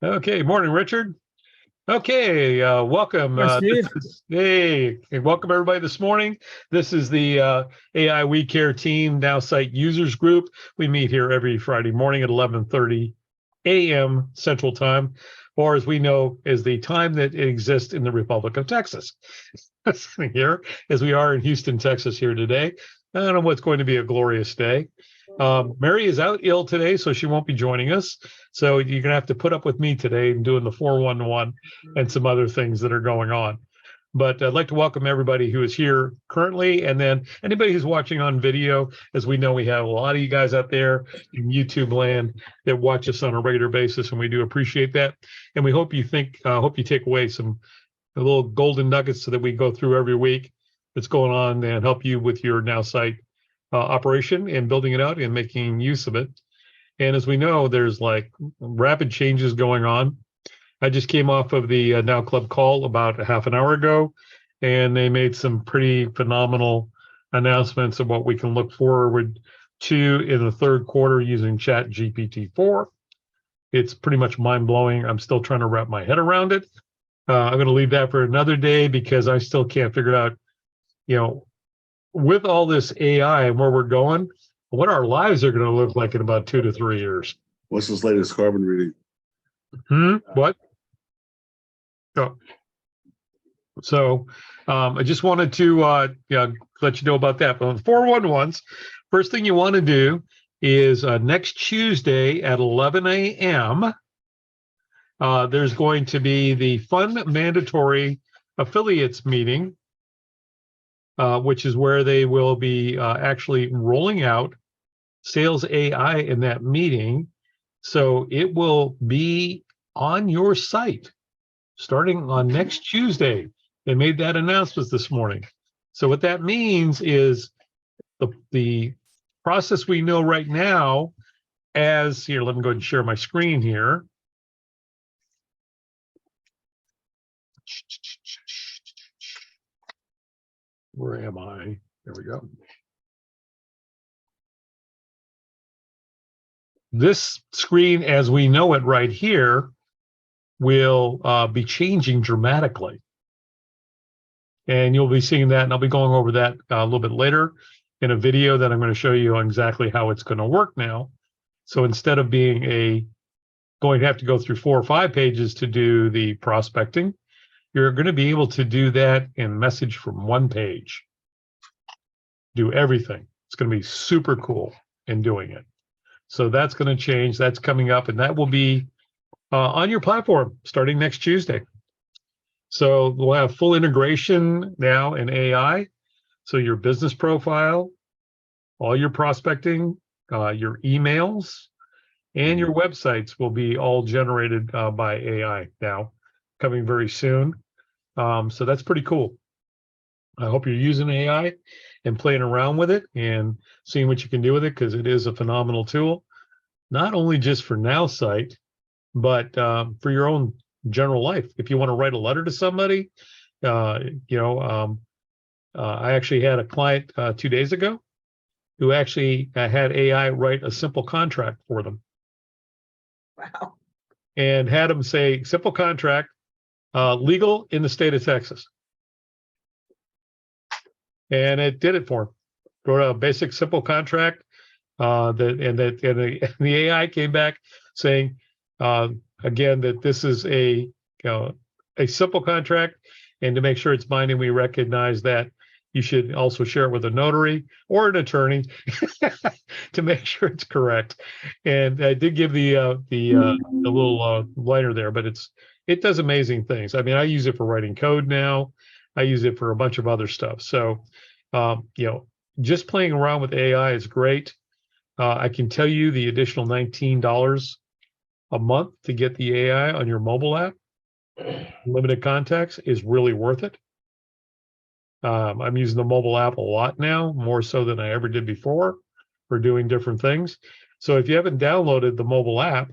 Okay, morning, Richard. Okay, welcome. Hi, Steve. Hey, welcome everybody this morning. This is the AI We Care Team Nowsite Users Group. We meet here every Friday morning at 11:30 a.m. Central Time, or as we know, is the time that it exists in the Republic of Texas. Here, as we are in Houston, Texas, here today. I don't know what's going to be a glorious day. Mary is out ill today, so she won't be joining us. So you're going to have to put up with me today and doing the 411 and some other things that are going on. But I'd like to welcome everybody who is here currently, and then anybody who's watching on video. As we know, we have a lot of you guys out there in YouTube land that watch us on a regular basis, and we do appreciate that. And we hope you take away some little golden nuggets so that we go through every week that's going on and help you with your Nowsite operation and building it out and making use of it. And as we know, there's like rapid changes going on. I just came off of the Now Club call about a half an hour ago, and they made some pretty phenomenal announcements of what we can look forward to in the third quarter using Chat GPT-4. It's pretty much mind blowing. I'm still trying to wrap my head around it. I'm going to leave that for another day because I still can't figure out, with all this AI and where we're going, what our lives are going to look like in about 2 to 3 years. What's this latest carbon reading? What? Oh. So I just wanted to let you know about that. But on the 411s, first thing you want to do is next Tuesday at 11 a.m., there's going to be the Fund Mandatory Affiliates meeting, which is where they will be actually rolling out Sales AI in that meeting. So it will be on your site starting on next Tuesday. They made that announcement this morning. So what that means is the process we know right now as, here, let me go ahead and share my screen here. Where am I? There we go. This screen, as we know it right here, will be changing dramatically. And you'll be seeing that, and I'll be going over that a little bit later in a video that I'm going to show you on exactly how it's going to work now. So instead of being going to have to go through 4 or 5 pages to do the prospecting, you're going to be able to do that in message from 1 page. Do everything. It's going to be super cool in doing it. So that's going to change. That's coming up, and that will be on your platform starting next Tuesday. So we'll have full integration now in AI. So your business profile, all your prospecting, your emails, and your websites will be all generated by AI now, coming very soon. So that's pretty cool. I hope you're using AI and playing around with it and seeing what you can do with it, because it is a phenomenal tool, not only just for Nowsite, but for your own general life. If you want to write a letter to somebody, I actually had a client 2 days ago who actually had AI write a simple contract for them. Wow. And had them say, simple contract, legal in the state of Texas. And it did it for him. Wrote a basic simple contract. The AI came back saying, again, that this is a simple contract, and to make sure it's binding, we recognize that you should also share it with a notary or an attorney to make sure it's correct. And I did give the little liner there, but it does amazing things. I mean, I use it for writing code now. I use it for a bunch of other stuff. So, just playing around with AI is great. I can tell you the additional $19 a month to get the AI on your mobile app, limited contacts, is really worth it. I'm using the mobile app a lot now, more so than I ever did before, for doing different things. So if you haven't downloaded the mobile app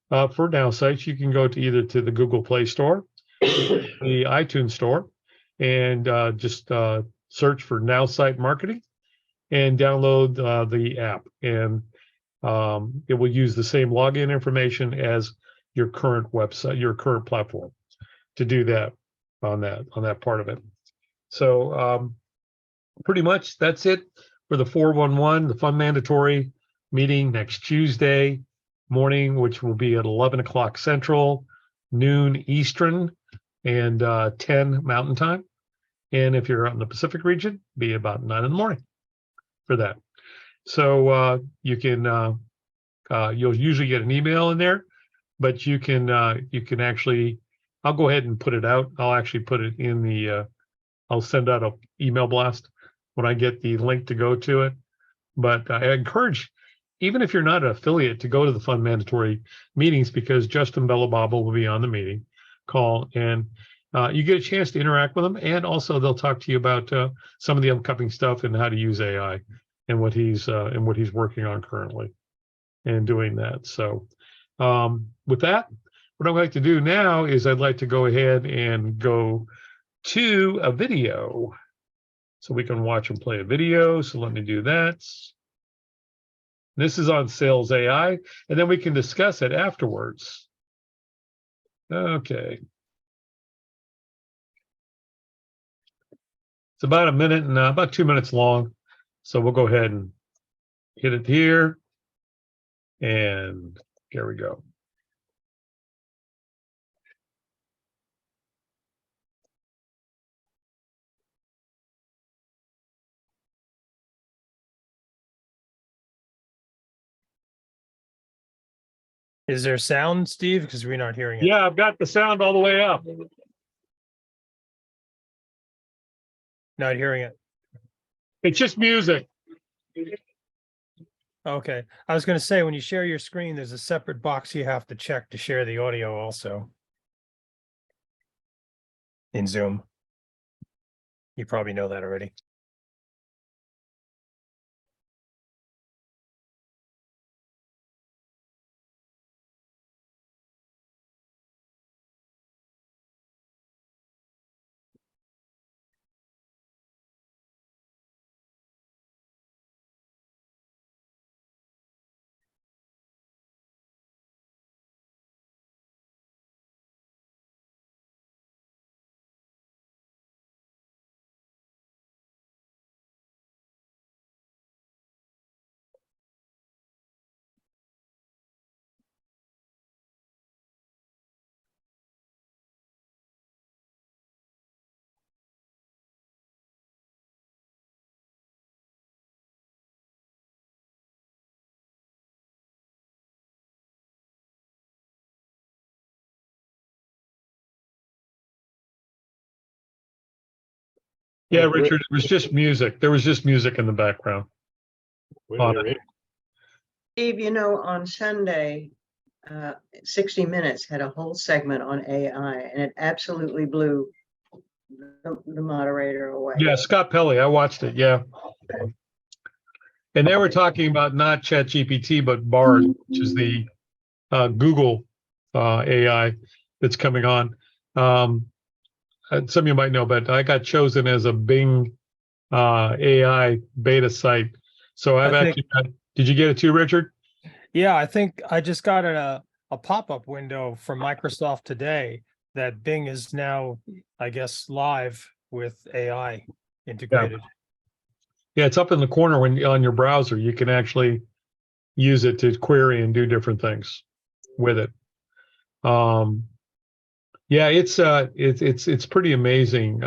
for Nowsite, you can go to either to the Google Play Store, the iTunes Store, and just search for Nowsite Marketing and download the app. And it will use the same login information as your current website, your current platform, to do that on that part of it. So pretty much that's it for the 411, the fun mandatory meeting next Tuesday morning, which will be at 11 o'clock Central, noon Eastern, and 10 Mountain Time. And if you're out in the Pacific region, be about 9 in the morning for that. So you can you'll usually get an email in there, but you can actually, I'll go ahead and put it out. I'll actually put it in the I'll send out an email blast when I get the link to go to it. But I encourage, even if you're not an affiliate, to go to the fun mandatory meetings, because Justin Bellababa will be on the meeting call, and you get a chance to interact with them, and also they'll talk to you about some of the upcoming stuff and how to use AI and what he's working on currently and doing that. So with that, what I'd like to do now is I'd like to go ahead and go to a video so we can watch and play a video. So let me do that. This is on Sales AI, and then we can discuss it afterwards. Okay. It's about a minute and about 2 minutes long. So we'll go ahead and hit it here. And there we go. Is there sound, Steve? Because we're not hearing it. Yeah, I've got the sound all the way up. Not hearing it. It's just music. Okay. I was going to say, when you share your screen, there's a separate box you have to check to share the audio also in Zoom. You probably know that already. Yeah, Richard, it was just music. There was just music in the background. Steve, you know, on Sunday, 60 Minutes had a whole segment on AI, and it absolutely blew the moderator away. Yeah, Scott Pelley, I watched it. Yeah. And they were talking about not ChatGPT, but Bard, which is the Google AI that's coming on. Some of you might know, but I got chosen as a Bing AI beta site. So I've actually got, did you get it too, Richard? Yeah, I think I just got a pop-up window from Microsoft today that Bing is now, I guess, live with AI integrated. Yeah, it's up in the corner when on your browser. You can actually use it to query and do different things with it. Yeah, it's pretty amazing.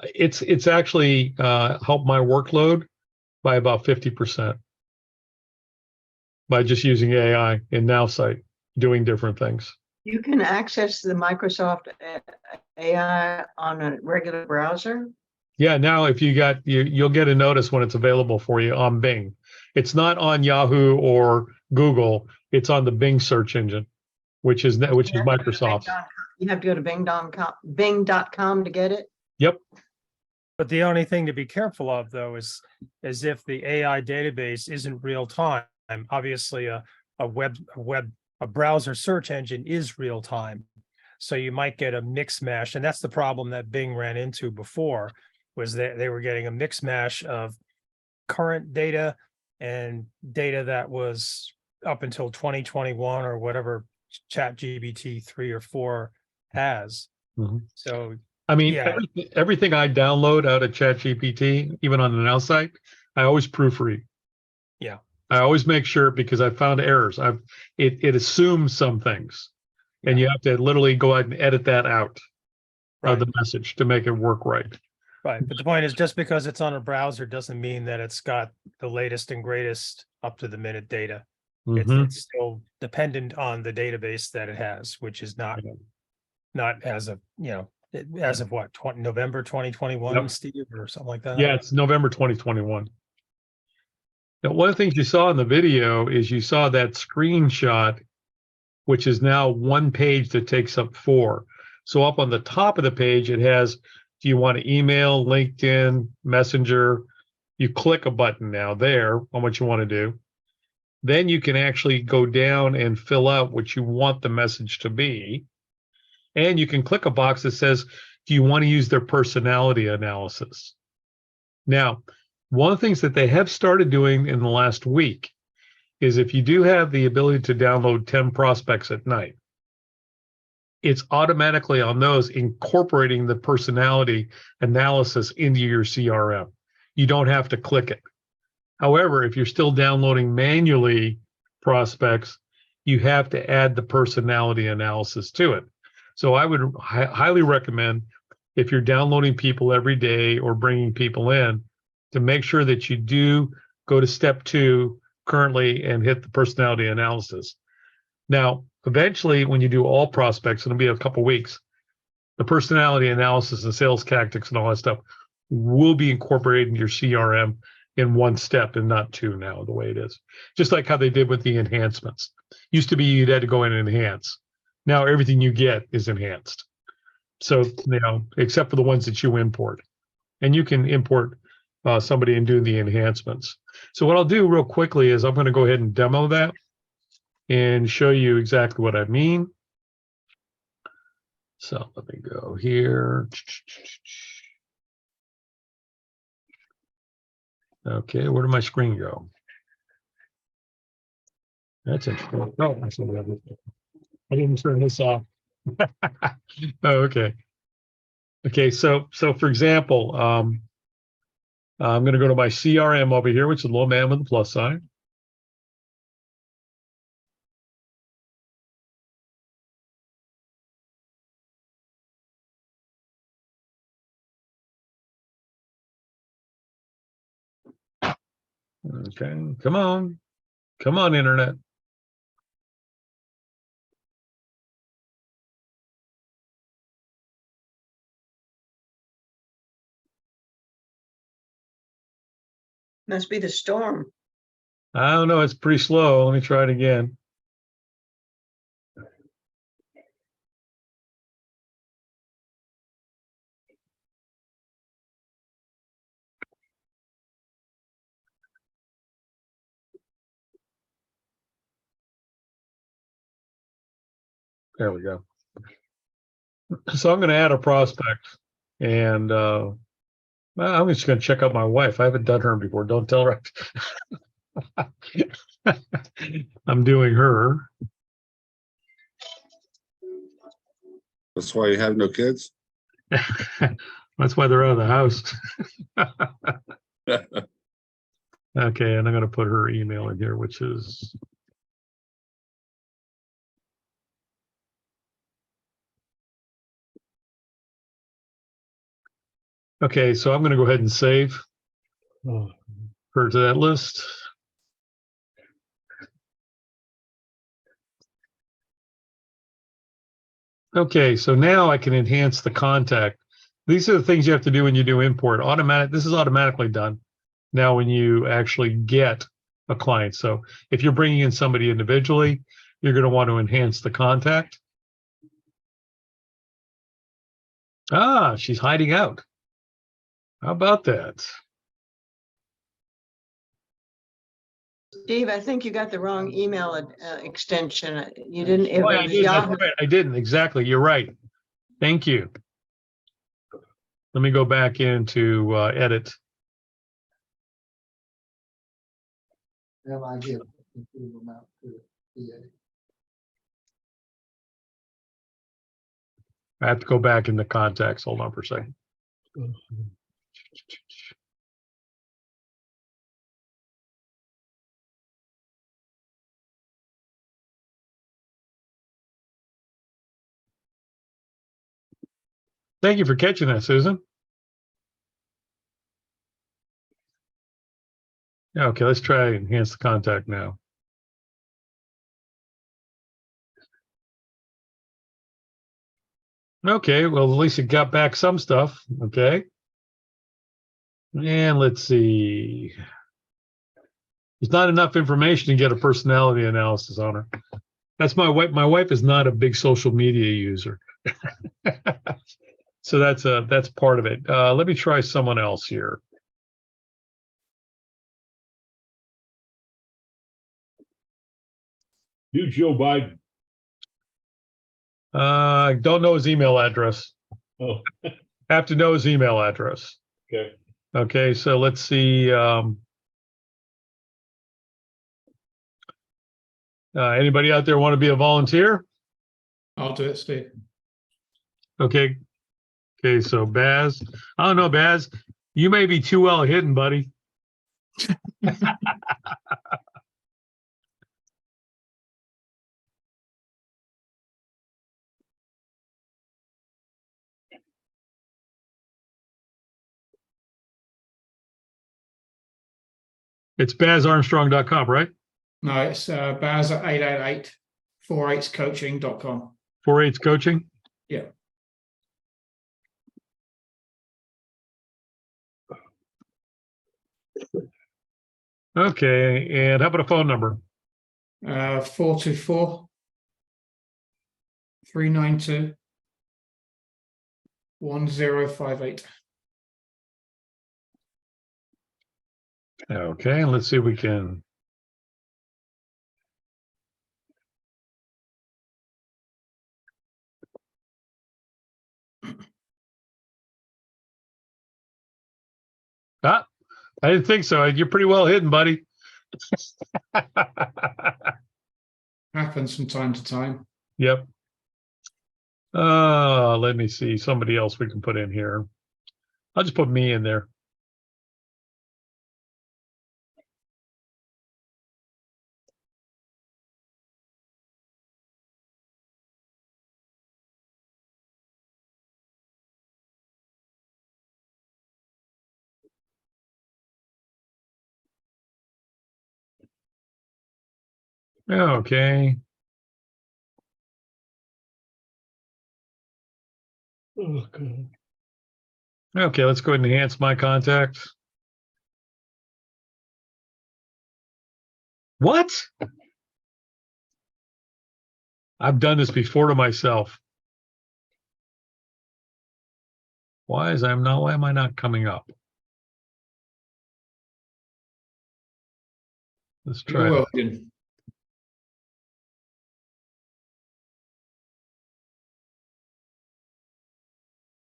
It's actually helped my workload by about 50% by just using AI in Nowsite, doing different things. You can access the Microsoft AI on a regular browser. Yeah, now if you got you'll get a notice when it's available for you on Bing. It's not on Yahoo or Google. It's on the Bing search engine, which is Microsoft. You have to go to Bing.com to get it. Yep. But the only thing to be careful of, though, is if the AI database isn't real time. Obviously, a browser search engine is real time, so you might get a mix mash, and that's the problem that Bing ran into before. Was that they were getting a mix mash of current data and data that was up until 2021 or whatever ChatGPT 3 or 4 has. Mhm. So I mean, Yeah. everything I download out of ChatGPT, even on the Nowsite, I always proofread. Yeah. I always make sure because I found errors. It assumes some things, and Yeah. you have to literally go ahead and edit that out of Right. the message to make it work right. Right. But the point is, just because it's on a browser doesn't mean that it's got the latest and greatest up to the minute data. Mhm. It's still dependent on the database that it has, which is not as of, as of what, November 2021, Yep. Steve, or something like that. Yeah, it's November 2021. Now, one of the things you saw in the video is you saw that screenshot, which is now one page that takes up 4. So up on the top of the page, it has, do you want to email, LinkedIn, Messenger? You click a button now there on what you want to do. Then you can actually go down and fill out what you want the message to be. And you can click a box that says, do you want to use their personality analysis? Now, one of the things that they have started doing in the last week is if you do have the ability to download 10 prospects at night, it's automatically on those incorporating the personality analysis into your CRM. You don't have to click it. However, if you're still downloading manually prospects, you have to add the personality analysis to it. So I would highly recommend, if you're downloading people every day or bringing people in, to make sure that you do go to step 2 currently and hit the personality analysis. Now, eventually, when you do all prospects, it'll be a couple weeks, the personality analysis and sales tactics and all that stuff will be incorporated into your CRM in one step and not 2 now, the way it is. Just like how they did with the enhancements. Used to be you'd had to go in and enhance. Now everything you get is enhanced. So, except for the ones that you import. And you can import somebody and do the enhancements. So what I'll do real quickly is I'm going to go ahead and demo that and show you exactly what I mean. So let me go here. Okay, where did my screen go? That's interesting. Oh, I didn't turn this off. Oh, okay. Okay, so for example, I'm going to go to my CRM over here, which is little man with the plus sign. Okay, come on, internet. Must be the storm. I don't know, it's pretty slow. Let me try it again. There we go. So I'm going to add a prospect, and I'm just going to check out my wife. I haven't done her before. Don't tell her. I'm doing her. That's why you have no kids? That's why they're out of the house. Okay, and I'm going to put her email in here, which is okay. So I'm going to go ahead and save her to that list. Okay, so now I can enhance the contact. These are the things you have to do when you do import. This is automatically done now when you actually get a client. So if you're bringing in somebody individually, you're going to want to enhance the contact. Ah, she's hiding out. How about that? Steve, I think you got the wrong email extension. You didn't, it Oh, I was didn't. That's Yahoo. right. I didn't. Exactly. You're right. Thank you. Let me go back into edit. I have to go back into contacts. Hold on for a second. Thank you for catching that, Susan. Okay, let's try enhance the contact now. Okay, well, at least it got back some stuff. Okay. And let's see. There's not enough information to get a personality analysis on her. That's my wife. My wife is not a big social media user. So that's part of it. Let me try someone else here. You, Joe Biden. I don't know his email address. Oh, Have to know his email address. okay. Okay, so let's see. Anybody out there want to be a volunteer? I'll do it, Steve. Okay. Okay, so Baz. I don't know, Baz. You may be too well hidden, buddy. It's bazarmstrong.com, right? No, it's Baz at 888-48coaching.com. 4-8 coaching. Yeah. Okay, and how about a phone number? 424-392-1058. Okay, let's see if we can. Ah, I didn't think so. You're pretty well hidden, buddy. Happens from time to time. Yep. Let me see. Somebody else we can put in here. I'll just put me in there. Okay. Oh, God. Okay, let's go ahead and enhance my contacts. What? I've done this before to myself. Why am I not coming up? Let's try You're it. welcome.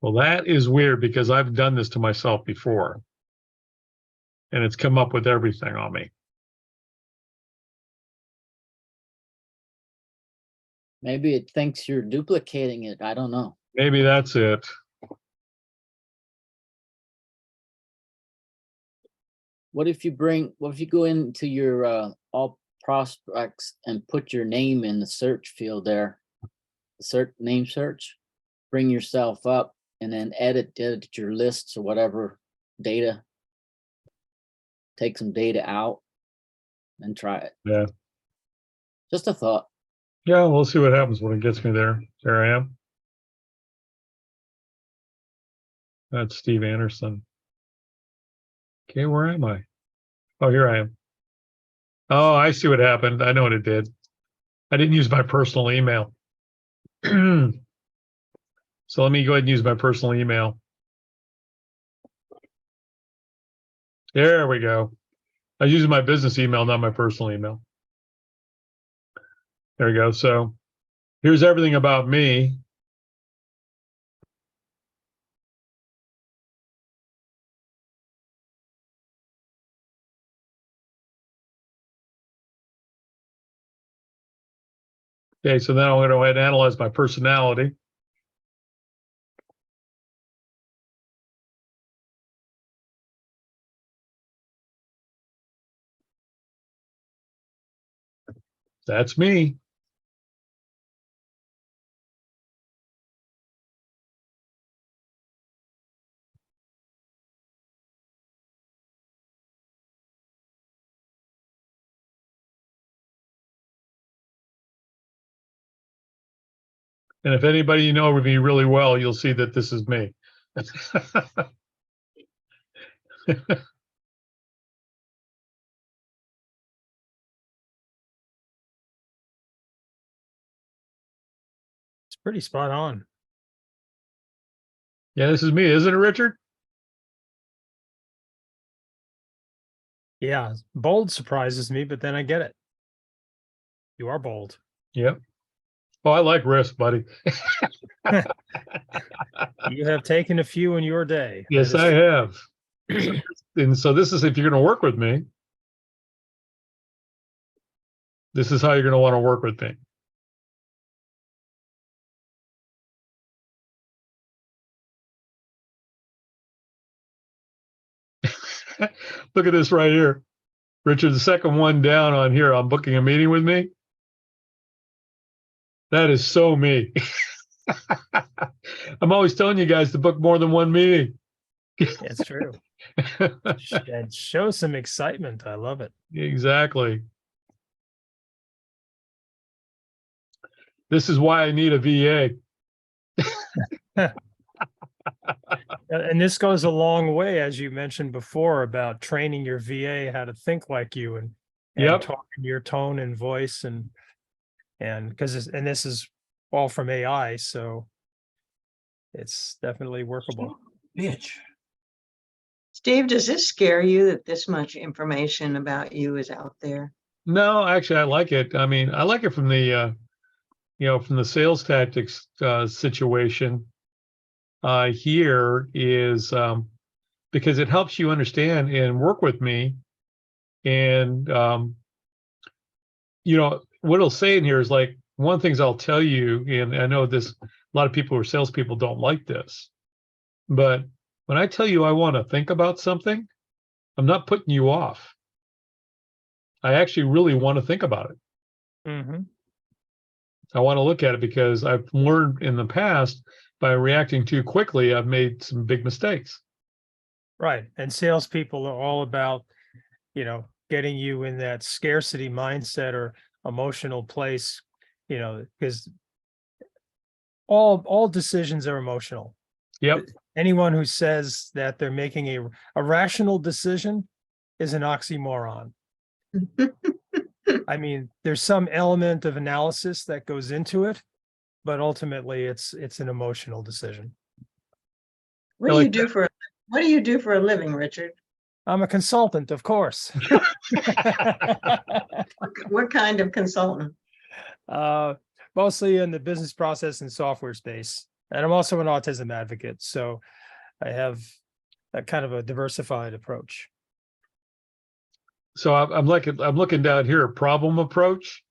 Well, that is weird because I've done this to myself before. And it's come up with everything on me. Maybe it thinks you're duplicating it. I don't know. Maybe that's it. What if you go into your all prospects and put your name in the search field there, name search, bring yourself up and then edit your lists or whatever data, take some data out and try it. Yeah. Just a thought. Yeah, we'll see what happens when it gets me there. There I am. That's Steve Anderson. Okay, where am I? Oh, here I am. Oh, I see what happened. I know what it did. I didn't use my personal email. So let me go ahead and use my personal email. There we go. I was using my business email, not my personal email. There we go. So here's everything about me. Okay, so now I'm going to go ahead and analyze my personality. That's me. And if anybody you know me really well, you'll see that this is me. It's pretty spot on. Yeah, this is me, isn't it, Richard? Yeah, bold surprises me, but then I get it. You are bold. Yep. Oh, I like risk, buddy. You have taken a few in your day. Yes, That I is- have. And so this is if you're going to work with me. This is how you're going to want to work with me. Look at this right here. Richard, the second one down on here, I'm booking a meeting with me. That is so me. I'm always telling you guys to book more than one meeting. It's true. And show some excitement. I love it. Exactly. This is why I need a VA. And this goes a long way, as you mentioned before, about training your VA how to think like you and Yep. talk in your tone and voice and because and this is all from AI, so it's definitely workable. Bitch. Steve, does this scare you that this much information about you is out there? No, actually, I like it. I mean, I like it from the, from the sales tactics situation. Here is because it helps you understand and work with me. And, what it'll say in here is like, one of the things I'll tell you, and I know this, a lot of people who are salespeople don't like this, but when I tell you I want to think about something, I'm not putting you off. I actually really want to think about it. Mm-hmm. I want to look at it because I've learned in the past by reacting too quickly, I've made some big mistakes. Right. And salespeople are all about, getting you in that scarcity mindset or emotional place, because all decisions are emotional. Yep. Anyone who says that they're making a rational decision is an oxymoron. I mean, there's some element of analysis that goes into it, but ultimately it's an emotional decision. What I do you like do for what do you do for a living, Richard? I'm a consultant, of course. What kind of consultant? Mostly in the business process and software space. And I'm also an autism advocate. So I have a kind of a diversified approach. So I'm looking down here, problem approach.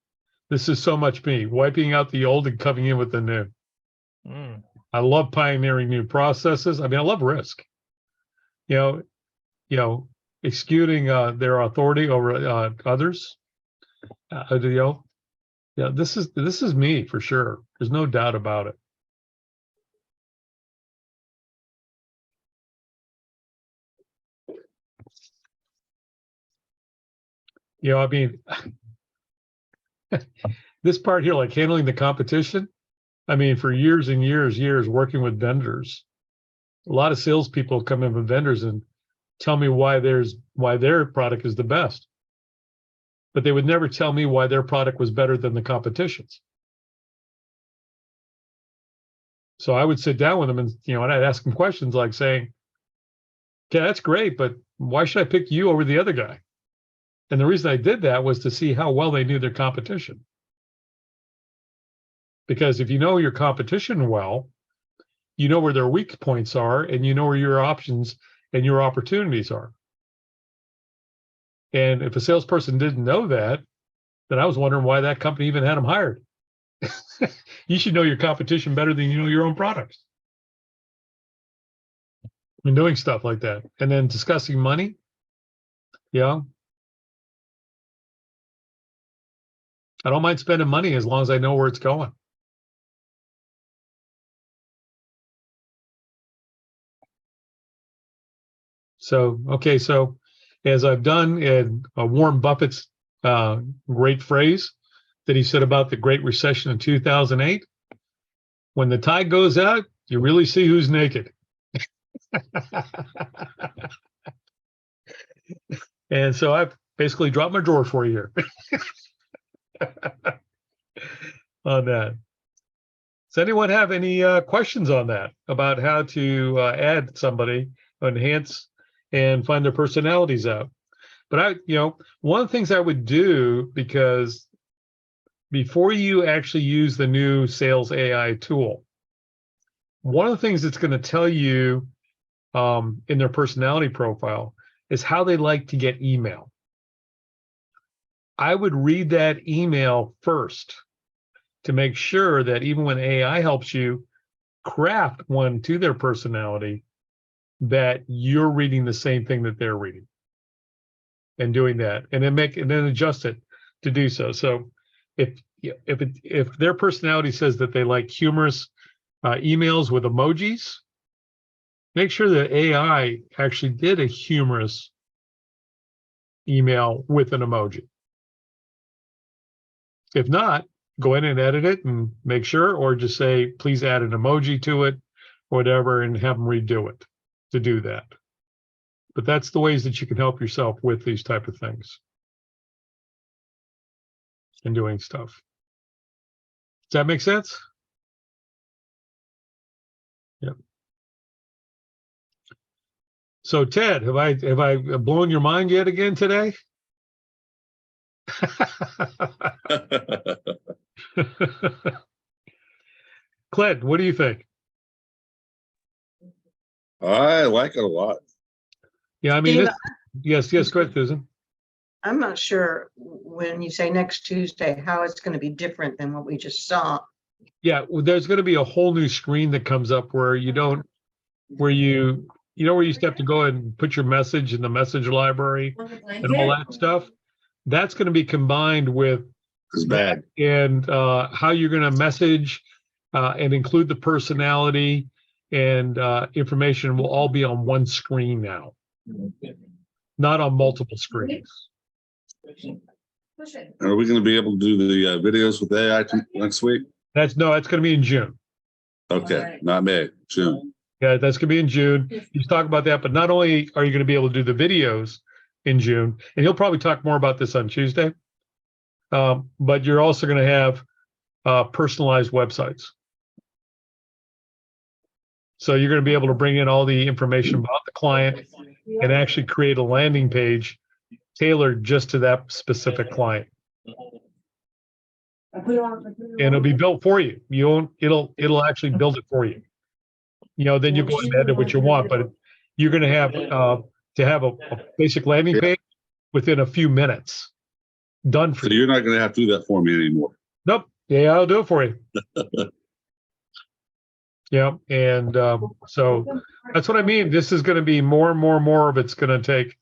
This is so much me, wiping out the old and coming in with the new. Mm. I love pioneering new processes. I mean, I love risk. Executing their authority over others. This is me for sure. There's no doubt about it. I mean, this part here, like handling the competition. I mean, for years and years working with vendors, a lot of salespeople come in with vendors and tell me why their product is the best, but they would never tell me why their product was better than the competition's. So I would sit down with them and I'd ask them questions like saying, "Okay, that's great, but why should I pick you over the other guy?" And the reason I did that was to see how well they knew their competition. Because if you know your competition well, you know where their weak points are and you know where your options and your opportunities are. And if a salesperson didn't know that, then I was wondering why that company even had them hired. You should know your competition better than you know your own products. And doing stuff like that. And then discussing money. Yeah. I don't mind spending money as long as I know where it's going. So, okay, so as I've done in Warren Buffett's great phrase that he said about the Great Recession in 2008, when the tide goes out, you really see who's naked. And so I've basically dropped my drawer for you here on that. Does anyone have any questions on that about how to add somebody, enhance, and find their personalities out? But one of the things I would do, because before you actually use the new sales AI tool, one of the things it's going to tell you in their personality profile is how they like to get email. I would read that email first to make sure that even when AI helps you craft one to their personality, that you're reading the same thing that they're reading and doing that, and then adjust it to do so. So if their personality says that they like humorous emails with emojis, make sure that AI actually did a humorous email with an emoji. If not, go in and edit it and make sure, or just say, please add an emoji to it, or whatever, and have them redo it to do that. But that's the ways that you can help yourself with these type of things and doing stuff. Does that make sense? Yep. So Ted, have I blown your mind yet again today? Clint, what do you think? I like it a lot. Yeah, I mean, Steve, yes, go ahead, Susan. I'm not sure when you say next Tuesday, how it's going to be different than what we just saw. Yeah, well, there's going to be a whole new screen that comes up where you where you used to have to go and put your message in the message library and all that stuff. That's going to be combined with It's bad. and how you're going to message and include the personality and information will all be on one screen now, not on multiple screens. Are we going to be able to do the videos with AI next week? That's going to be in June. Okay, not May, June. Yeah, that's going to be in June. He's talking about that, but not only are you going to be able to do the videos in June, and he'll probably talk more about this on Tuesday, but you're also going to have personalized websites. So you're going to be able to bring in all the information about the client and actually create a landing page tailored just to that specific client. And it'll be built for you. You won't, it'll actually build it for you. Then you go and edit what you want, but you're going to have a basic landing page within a few minutes done for So you. you're not going to have to do that for me anymore. Nope. Yeah, I'll do it for you. Yeah. And so that's what I mean. This is going to be more and more of it's going to take,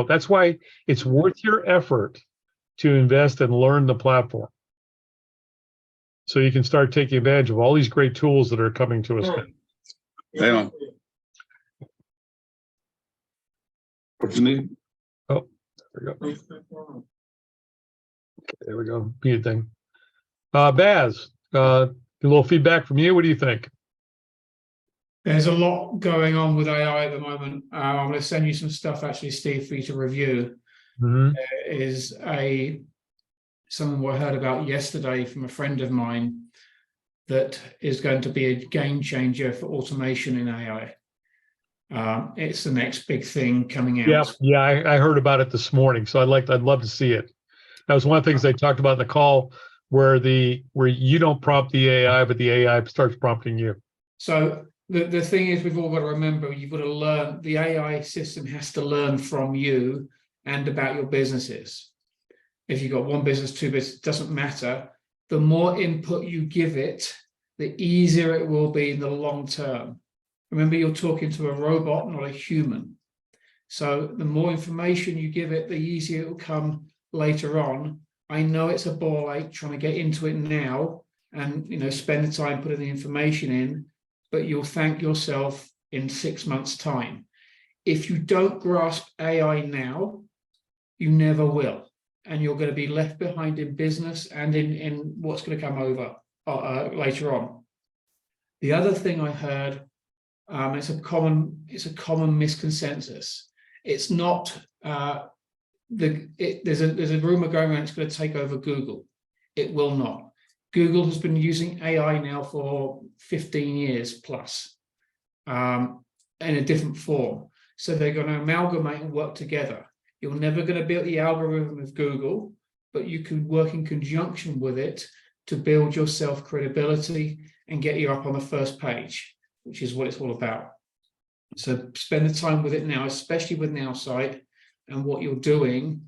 that's why it's worth your effort to invest and learn the platform. So you can start taking advantage of all these great tools that are coming to us now. Hang on. What you need? Oh, there we go. There we go. Mute thing. Baz, a little feedback from you. What do you think? There's a lot going on with AI at the moment. I'm going to send you some stuff, actually, Steve, for you to review. Mhm. There is something I heard about yesterday from a friend of mine that is going to be a game changer for automation in AI. It's the next big thing coming out. Yeah, I heard about it this morning, so I'd love to see it. That was one of the things they talked about in the call, where you don't prompt the AI, but the AI starts prompting you. So the thing is, we've all got to remember, you've got to learn, the AI system has to learn from you and about your businesses. If you've got one business, two business, it doesn't matter. The more input you give it, the easier it will be in the long term. Remember, you're talking to a robot, not a human. So the more information you give it, the easier it will come later on I know it's a ball ache trying to get into it now and, spend the time putting the information in, but you'll thank yourself in 6 months' time. If you don't grasp AI now, you never will. And you're going to be left behind in business and in what's going to come over later on. The other thing I heard, it's a common misconsensus. It's not there's a rumor going around it's going to take over Google. It will not. Google has been using AI now for 15 years plus, in a different form. So they're going to amalgamate and work together. You're never going to build the algorithm of Google, but you can work in conjunction with it to build your self-credibility and get you up on the first page, which is what it's all about. So spend the time with it now, especially with Nowsite and what you're doing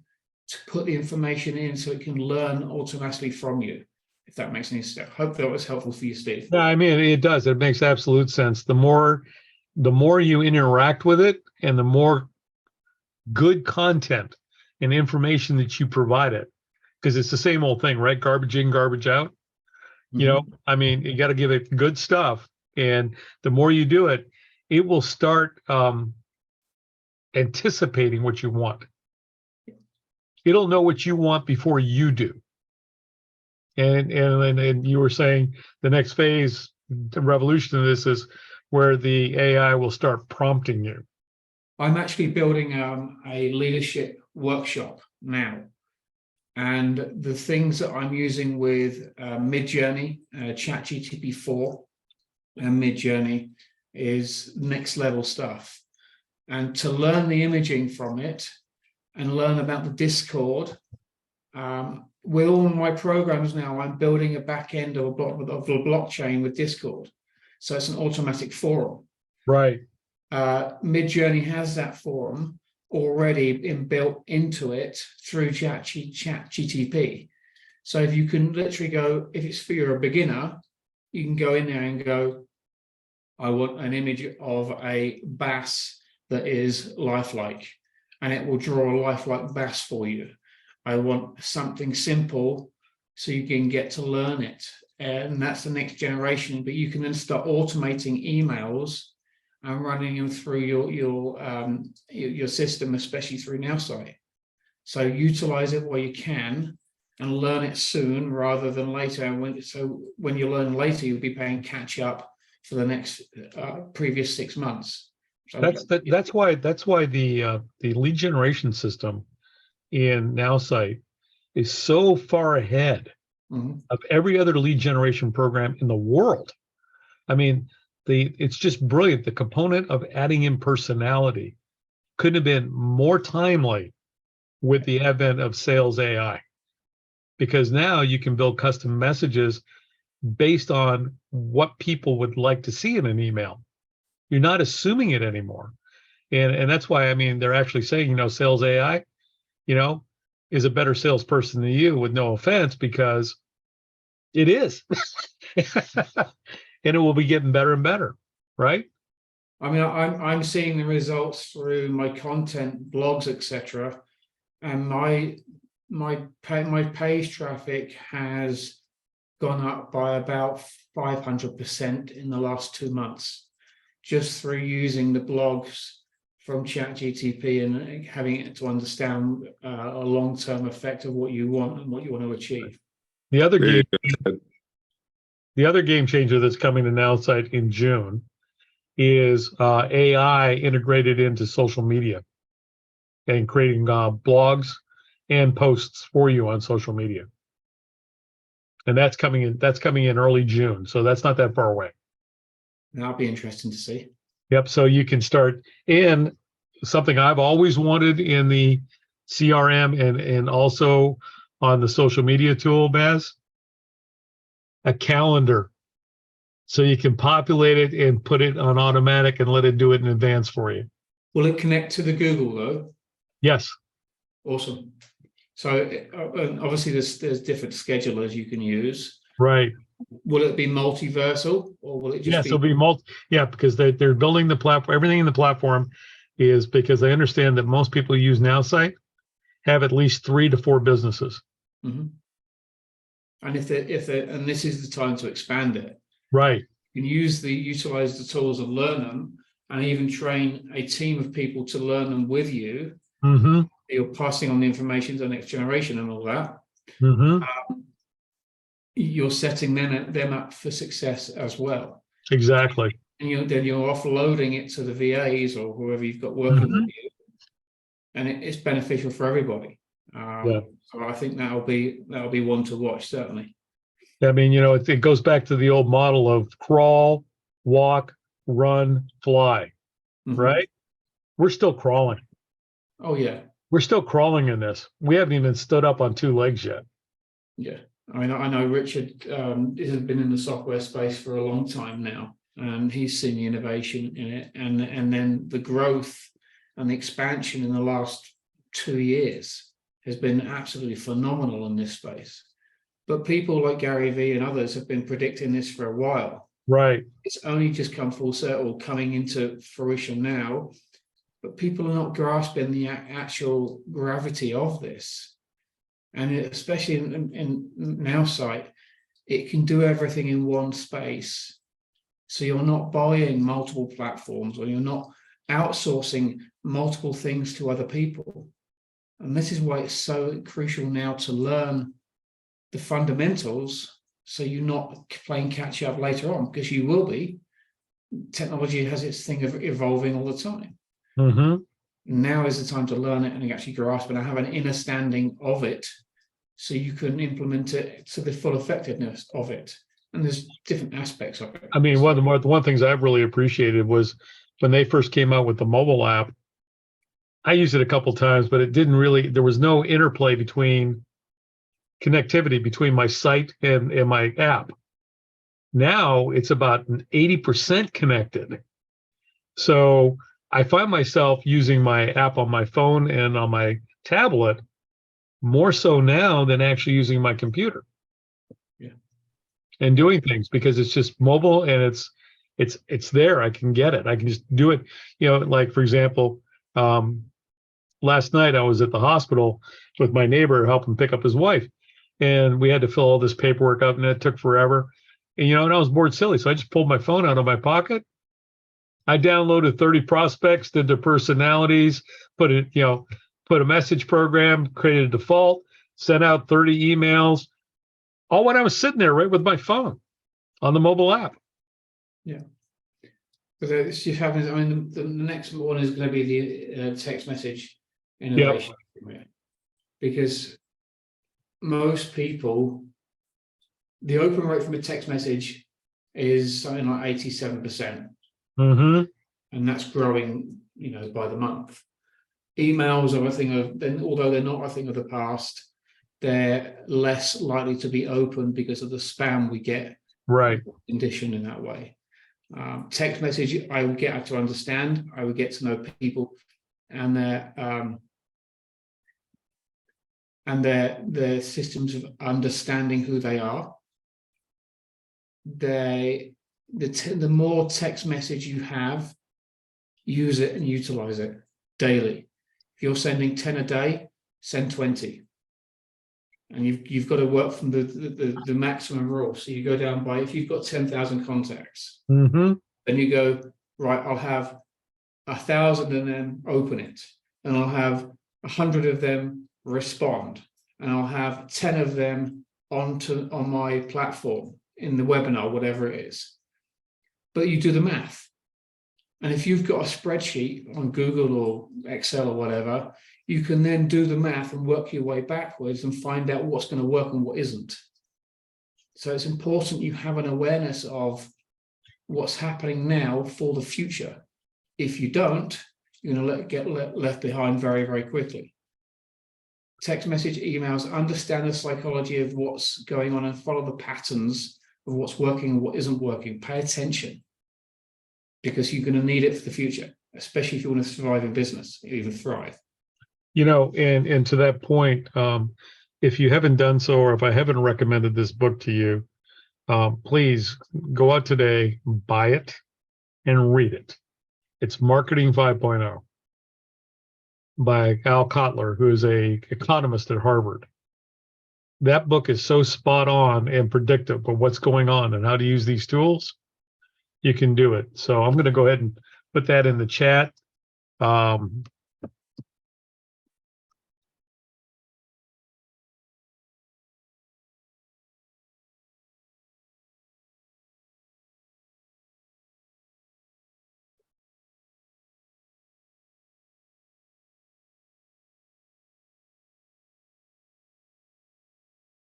to put the information in so it can learn automatically from you, if that makes any sense. Hope that was helpful for you, Steve. Yeah, I mean, it does. It makes absolute sense. The more you interact with it and the more good content and information that you provide it, because it's the same old thing, right? Garbage in, garbage out. You know, I mean, you got to give it good stuff. And the more you do it, it will start anticipating what you want. It'll know what you want before you do. And you were saying the next phase, the revolution of this is where the AI will start prompting you. I'm actually building a leadership workshop now. And the things that I'm using with Midjourney, ChatGPT 4 and Midjourney is next level stuff. And to learn the imaging from it and learn about the Discord, with all my programs now, I'm building a back end of a blockchain with Discord. So it's an automatic forum. Right. Midjourney has that forum already inbuilt into it through ChatGPT. So if you can literally go, if it's for you're a beginner, you can go in there and go, I want an image of a bass that is lifelike, and it will draw a lifelike bass for you. I want something simple so you can get to learn it. And that's the next generation, but you can then start automating emails and running them through your system, especially through Nowsite. So utilize it while you can and learn it soon rather than later. And when you learn later, you'll be paying catch up for the next previous 6 months. So That's why the lead generation system in Nowsite is so far ahead of every other lead generation program in the world. I mean, it's just brilliant. The component of adding in personality couldn't have been more timely with the advent of sales AI, because now you can build custom messages based on what people would like to see in an email. You're not assuming it anymore. And that's why, I mean, they're actually saying, sales AI, is a better salesperson than you, with no offense, because it is. And it will be getting better and better, right? I mean, I'm seeing the results through my content, blogs, etc., and my page traffic has gone up by about 500% in the last 2 months, just through using the blogs from ChatGPT and having it to understand a long-term effect of what you want and what you want to achieve. The other Very game, good. the other game changer that's coming to Nowsite in June is AI integrated into social media and creating blogs and posts for you on social media. And that's coming in early June. So that's not that far away. That'll be interesting to see. Yep. So you can start in something I've always wanted in the CRM and also on the social media tool, Baz, a calendar. So you can populate it and put it on automatic and let it do it in advance for you. Will it connect to the Google though? Yes. Awesome. So obviously there's different schedulers you can use. Right. Will it be multiversal, or will it just Yes, be? it'll be because they're building the platform. Everything in the platform is because they understand that most people who use Nowsite have at least 3 to 4 businesses. And and this is the time to expand it. Right. You can utilize the tools and learn them, and even train a team of people to learn them with you. Mm-hmm. You're passing on the information to the next generation and all that. Mm-hmm. You're setting them up for success as well. Exactly. And then you're offloading it to the VAs or whoever you've got working Mhm. with you, and it's beneficial for everybody. Yeah. So I think that'll be one to watch, certainly. I mean, it goes back to the old model of crawl, walk, run, fly, Mhm. right? We're still crawling. Oh yeah, We're still crawling in this. We haven't even stood up on 2 legs yet. yeah. I mean, I know Richard has been in the software space for a long time now, and he's seen the innovation in it, and then the growth and the expansion in the last 2 years has been absolutely phenomenal in this space. But people like Gary Vee and others have been predicting this for a while. Right. It's only just come full circle, coming into fruition now, but people are not grasping the actual gravity of this. And especially in Nowsite, it can do everything in one space. So you're not buying multiple platforms, or you're not outsourcing multiple things to other people. And this is why it's so crucial now to learn the fundamentals, so you're not playing catch up later on, because you will be. Technology has its thing of evolving all the time. Mm-hmm. Now is the time to learn it and actually grasp it and have an understanding of it, so you can implement it to the full effectiveness of it. And there's different aspects of it. I mean, one of the things I've really appreciated was when they first came out with the mobile app. I used it a couple times, but there was no interplay connectivity between my site and my app. Now it's about 80% connected. So I find myself using my app on my phone and on my tablet more so now than actually using my computer. Yeah. And doing things, because it's just mobile and it's there. I can get it. I can just do it. Like for example, last night I was at the hospital with my neighbor helping pick up his wife, and we had to fill all this paperwork out, and it took forever. And I was bored silly, so I just pulled my phone out of my pocket. I downloaded 30 prospects, did their personalities, put a message program, created a default, sent out 30 emails, all when I was sitting there right with my phone on the mobile app. Yeah. But it's just happens. I mean, the next one is going to be the text message innovation. Because most people, the open rate from a text message is something like 87%. Mm-hmm. And that's growing, by the month. Emails are a thing of, although they're not a thing of the past, they're less likely to be open because of the spam we get. Right. Conditioned in that way. Text message, I would get to understand. I would get to know people and their systems of understanding who they are. The more text message you have, use it and utilize it daily. If you're sending 10 a day, send 20. And you've got to work from the maximum rule. So you go down by, if you've got 10,000 contacts, Mm-hmm. then you go, right, I'll have 1,000 of them open it, and I'll have 100 of them respond, and I'll have 10 of them on my platform in the webinar, whatever it is. But you do the math. And if you've got a spreadsheet on Google or Excel or whatever, you can then do the math and work your way backwards and find out what's going to work and what isn't. So it's important you have an awareness of what's happening now for the future. If you don't, you're going to get left behind very, very quickly. Text message, emails, understand the psychology of what's going on and follow the patterns of what's working and what isn't working. Pay attention, because you're going to need it for the future, especially if you want to survive in business, even thrive. And to that point, if you haven't done so, or if I haven't recommended this book to you, please go out today, buy it, and read it. It's Marketing 5.0 by Al Kotler, who is an economist at Harvard. that book is so spot on and predictive of what's going on and how to use these tools. You can do it. So I'm going to go ahead and put that in the chat.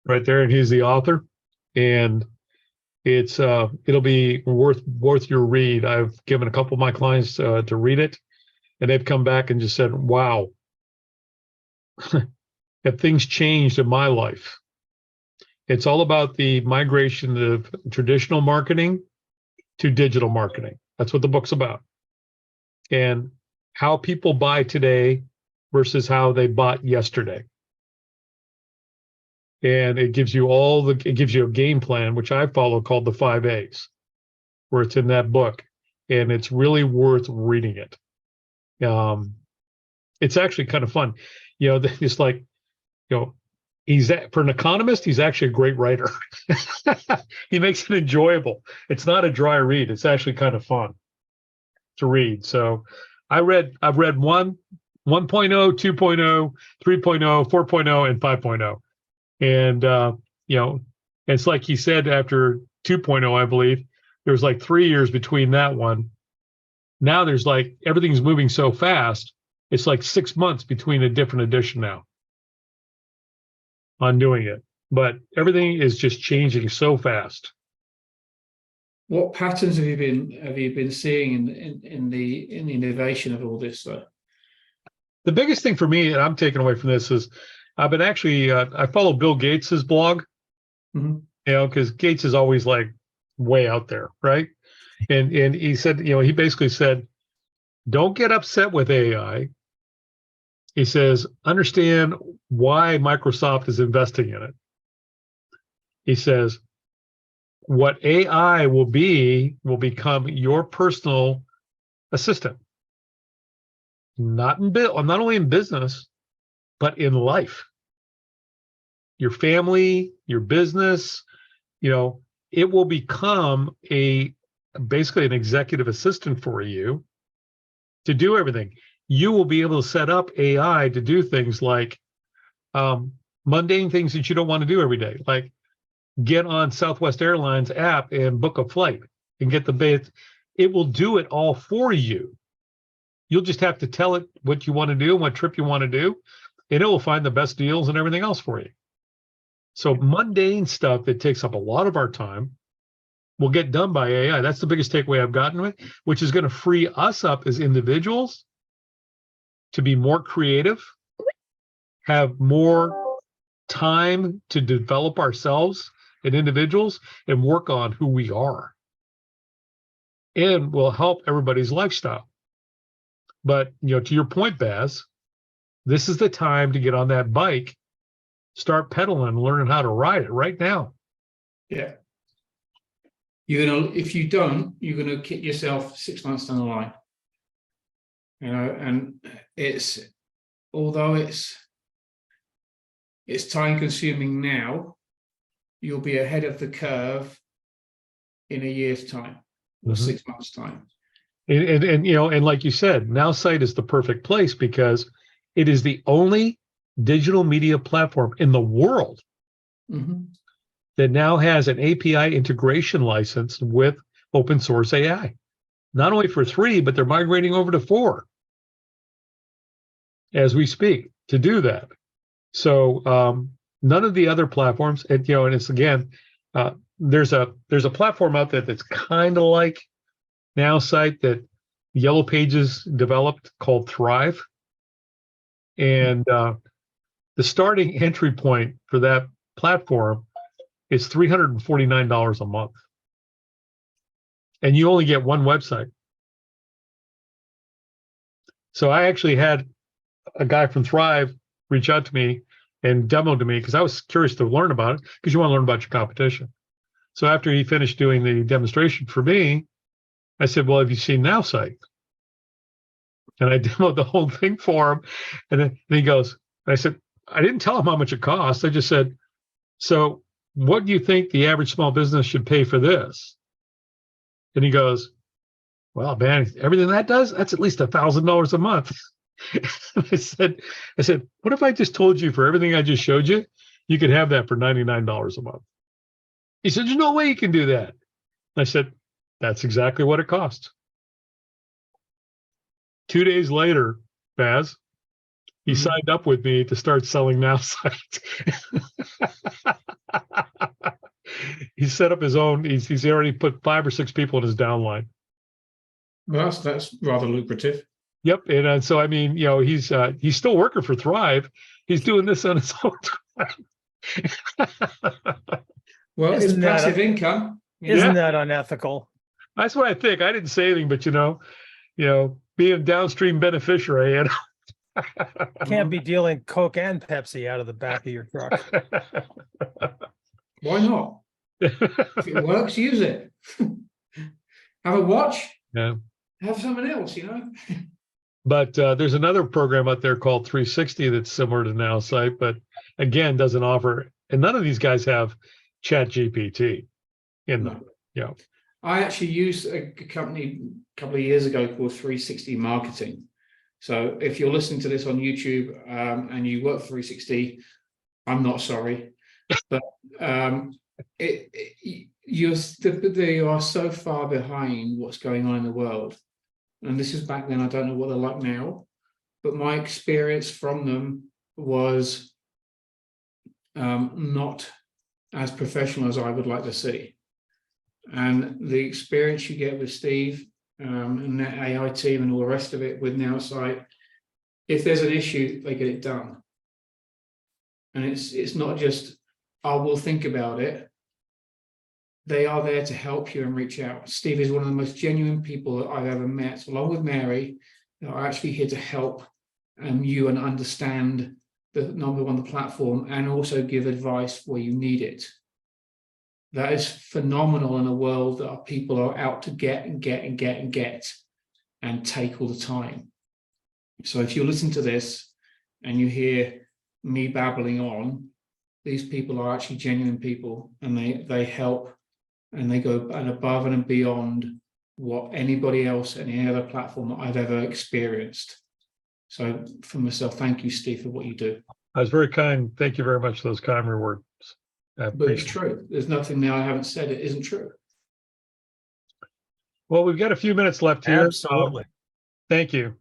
Right there, and he's the author, and it'll be worth your read. I've given a couple of my clients to read it, and they've come back and just said, "Wow, have things changed in my life?" It's all about the migration of traditional marketing to digital marketing. That's what the book's about, and how people buy today versus how they bought yesterday. And it gives you it gives you a game plan, which I follow, called the 5 A's, where it's in that book, and it's really worth reading it. It's actually kind of fun, it's like, for an economist, he's actually a great writer. He makes it enjoyable. It's not a dry read. It's actually kind of fun to read. So I've read 1.0, 2.0, 3.0, 4.0, and 5.0. And, it's like he said, after 2.0, I believe, there was like 3 years between that one. Now there's like, everything's moving so fast. It's like 6 months between a different edition now on doing it. But everything is just changing so fast. What patterns have you been seeing in the innovation of all this though? The biggest thing for me, and I'm taking away from this, is I've been actually, I follow Bill Gates's blog, because Gates is always like way out there, right? And he said, he basically said, don't get upset with AI. He says, understand why Microsoft is investing in it. He says, what AI will become your personal assistant. Not only in business, but in life. Your family, your business, it will become basically an executive assistant for you to do everything. You will be able to set up AI to do things like mundane things that you don't want to do every day, like get on Southwest Airlines app and book a flight and get the base. It will do it all for you. You'll just have to tell it what you want to do, what trip you want to do, and it will find the best deals and everything else for you. So mundane stuff that takes up a lot of our time will get done by AI. That's the biggest takeaway I've gotten with, which is going to free us up as individuals to be more creative, have more time to develop ourselves and individuals and work on who we are, and will help everybody's lifestyle. But, to your point, Baz, this is the time to get on that bike, start pedaling and learning how to ride it right now. Yeah. If you don't, you're gonna kick yourself 6 months down the line. And although it's time consuming now, you'll be ahead of the curve in a year's time or 6 months' time. And like you said, Nowsite is the perfect place because it is the only digital media platform in the world that now has an API integration license with open source AI. Not only for 3, but they're migrating over to 4 as we speak to do that. So none of the other platforms, and it's again, there's a platform out there that's kind of like Nowsite that Yellow Pages developed called Thrive. And the starting entry point for that platform is $349 a month. And you only get one website. So I actually had a guy from Thrive reach out to me and demo to me because I was curious to learn about it, because you want to learn about your competition. So after he finished doing the demonstration for me, I said, well, have you seen Nowsite? And I demoed the whole thing for him. And then he goes, I said, I didn't tell him how much it cost. I just said, So what do you think the average small business should pay for this? And he goes, well, man, everything that does, that's at least $1,000 a month. I said, what if I just told you for everything I just showed you, you could have that for $99 a month? He said, there's no way you can do that. I said, that's exactly what it costs. 2 days later, Baz, he signed up with me to start selling Nowsite. He set up his own, he's already put 5 or 6 people in his downline. Well, that's rather lucrative. Yep. And so, I mean, he's still working for Thrive. He's doing this on his own time. Well, it's Isn't that passive income. Isn't that unethical? That's what I think. I didn't say anything, but being a downstream beneficiary, Can't be dealing Coke and Pepsi out of the back of your truck. Why not? If it works, use it. Have a watch. Yeah. Have something else, But there's another program out there called 360 that's similar to Nowsite, but again, doesn't offer, and none of these guys have Chat GPT in them. No. I actually used a company a couple of years ago called 360 Marketing. So if you're listening to this on YouTube and you work for 360, I'm not sorry, but they are so far behind what's going on in the world. And this is back then. I don't know what they're like now, but my experience from them was not as professional as I would like to see. And the experience you get with Steve and that AI team and all the rest of it with Nowsite, if there's an issue, they get it done. And it's not just, oh, we'll think about it. They are there to help you and reach out. Steve is one of the most genuine people that I've ever met, along with Mary, that are actually here to help you and understand the number one, the platform, and also give advice where you need it. That is phenomenal in a world that people are out to get and take all the time. So if you listen to this and you hear me babbling on, these people are actually genuine people, and they help. And they go above and beyond what anybody else, any other platform that I've ever experienced. So for myself, thank you, Steve, for what you do. I was very kind. Thank you very much for those kind words. But it's true. There's nothing now I haven't said it isn't true. Well, we've got a few minutes left here. Absolutely. Thank you.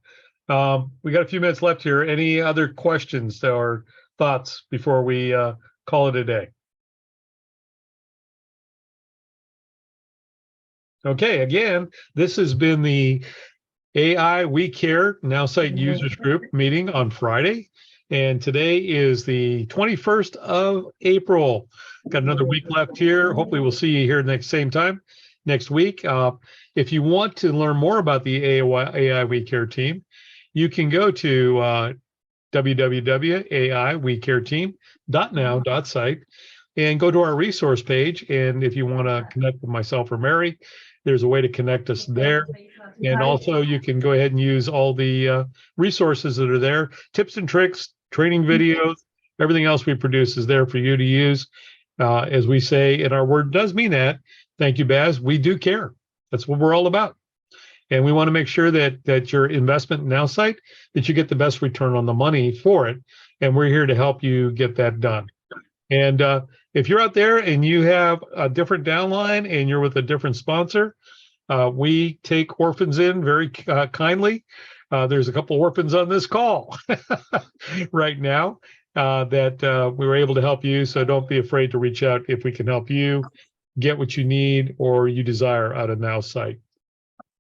We got a few minutes left here. Any other questions or thoughts before we call it a day? Okay, again, this has been the AI We Care Nowsite Users Group meeting on Friday. And today is the 21st of April. Got another week left here. Hopefully we'll see you here same time next week. If you want to learn more about the AI We Care team, you can go to www.aiwecareteam.now.site and go to our resource page. And if you want to connect with myself or Mary, there's a way to connect us there. And also you can go ahead and use all the resources that are there, tips and tricks, training videos, everything else we produce is there for you to use. As we say, and our word does mean that. Thank you, Baz. We do care. That's what we're all about. And we want to make sure that your investment in Nowsite, that you get the best return on the money for it. And we're here to help you get that done. And if you're out there and you have a different downline and you're with a different sponsor, we take orphans in very kindly. There's a couple orphans on this call right now that we were able to help you. So don't be afraid to reach out if we can help you get what you need or you desire out of Nowsite.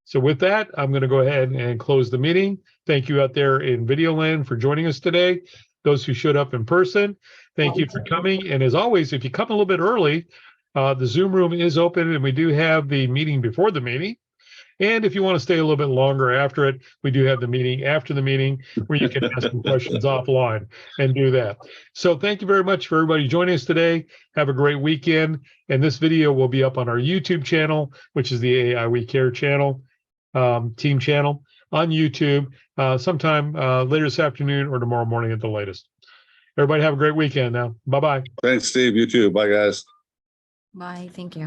So with that, I'm going to go ahead and close the meeting. Thank you out there in video land for joining us today. Those who showed up in person, thank you for coming. And as always, if you come a little bit early, the Zoom room is open and we do have the meeting before the meeting. And if you want to stay a little bit longer after it, we do have the meeting after the meeting where you can ask some questions offline and do that. So thank you very much for everybody joining us today. Have a great weekend. And this video will be up on our YouTube channel, which is the AI We Care channel, team channel on YouTube sometime later this afternoon or tomorrow morning at the latest. Everybody have a great weekend now. Bye-bye. Thanks, Steve. You too. Bye, guys. Bye. Thank you.